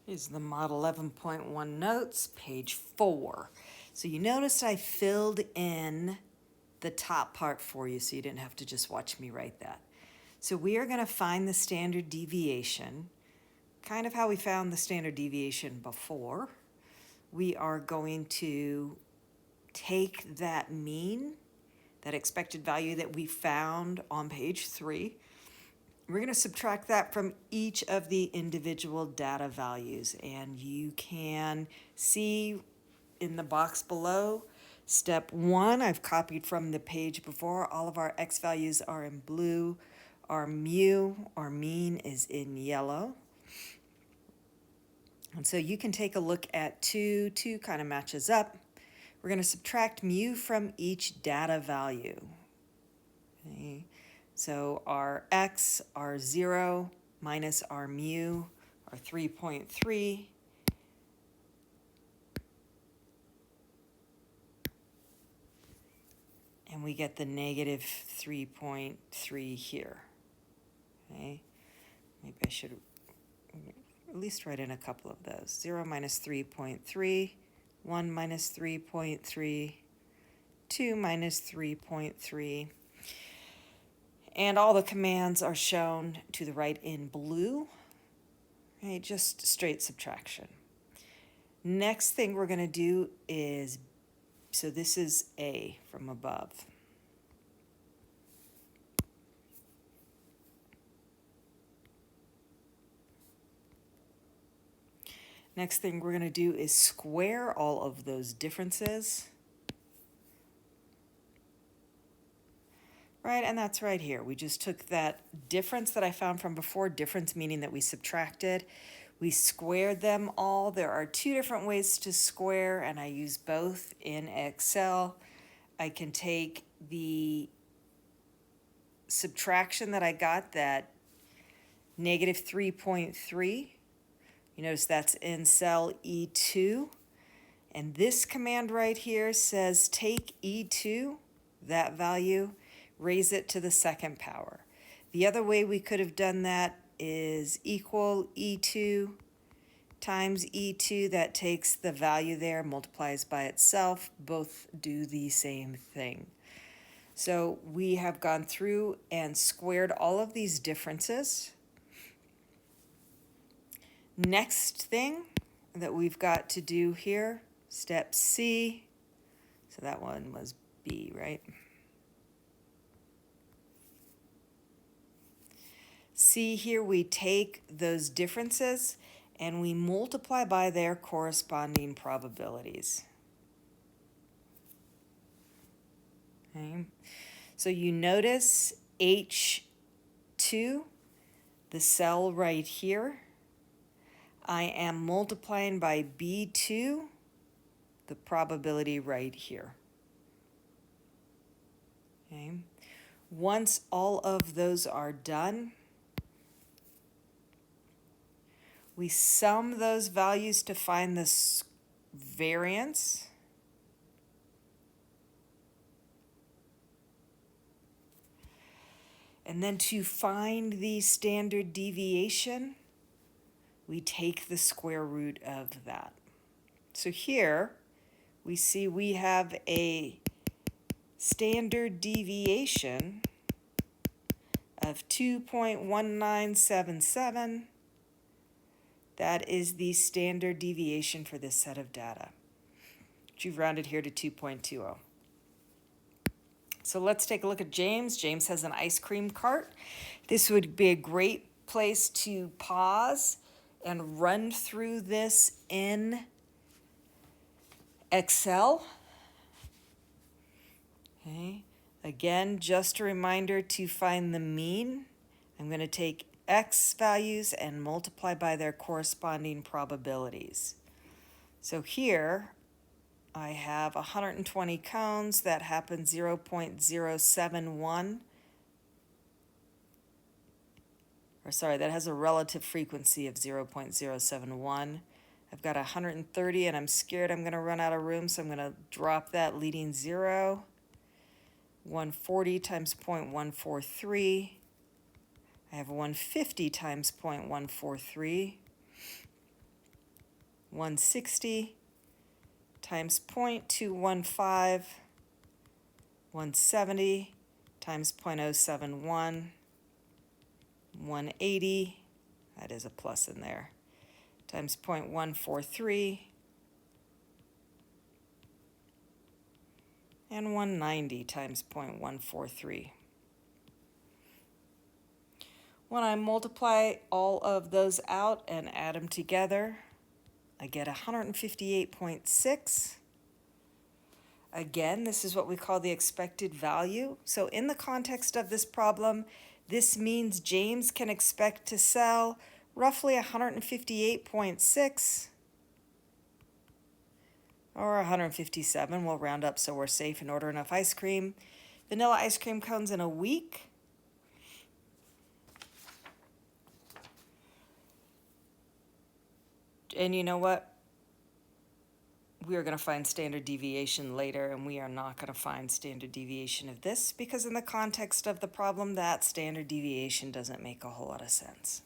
Is the Model 11.1 notes, page 4. So you notice I filled in the top part for you so you didn't have to just watch me write that. So we are going to find the standard deviation, kind of how we found the standard deviation before. We are going to take that mean, that expected value that we found on page 3. We're going to subtract that from each of the individual data values, and you can see in the box below, step 1, I've copied from the page before. All of our x values are in blue. Our mu, our mean, is in yellow. And so you can take a look at 2. 2 kind of matches up. We're going to subtract mu from each data value. Okay. So our x, our 0, minus our mu, our 3.3. And we get the negative 3.3 here. Okay. Maybe I should at least write in a couple of those. 0 minus 3.3, 1 minus 3.3, 2 minus 3.3. And all the commands are shown to the right in blue. Okay, just straight subtraction. Next thing we're going to do is, so this is A from above. Next thing we're going to do is square all of those differences. Right, and that's right here. We just took that difference that I found from before, difference meaning that we subtracted. We squared them all. There are 2 different ways to square, and I use both in Excel. I can take the subtraction that I got, that negative 3.3. You notice that's in cell E2. And this command right here says take E2, that value, raise it to the second power. The other way we could have done that is equal E2 times E2. That takes the value there, multiplies by itself. Both do the same thing. So we have gone through and squared all of these differences. Next thing that we've got to do here, step C. So that one was B, right? See here, we take those differences and we multiply by their corresponding probabilities. Okay. So you notice H2, the cell right here, I am multiplying by B2, the probability right here. Okay. Once all of those are done, we sum those values to find the variance. And then to find the standard deviation, we take the square root of that. So here we see we have a standard deviation of 2.1977. That is the standard deviation for this set of data, which you've rounded here to 2.20. So let's take a look at James. James has an ice cream cart. This would be a great place to pause and run through this in Excel. Okay. Again, just a reminder to find the mean. I'm going to take x values and multiply by their corresponding probabilities. So here I have 120 cones. That happens 0.071. Or sorry, that has a relative frequency of 0.071. I've got 130 and I'm scared I'm going to run out of room, so I'm going to drop that leading 0. 140 times 0.143. I have 150 times 0.143. 160 times 0.215, 170 times 0.071, 180, that is a plus in there, times 0.143, and 190 times 0.143. When I multiply all of those out and add them together, I get 158.6. Again, this is what we call the expected value. So in the context of this problem, this means James can expect to sell roughly 158.6 or 157. We'll round up so we're safe and order enough ice cream. Vanilla ice cream cones in a week. And you know what? We are going to find standard deviation later, and we are not going to find standard deviation of this because in the context of the problem, that standard deviation doesn't make a whole lot of sense.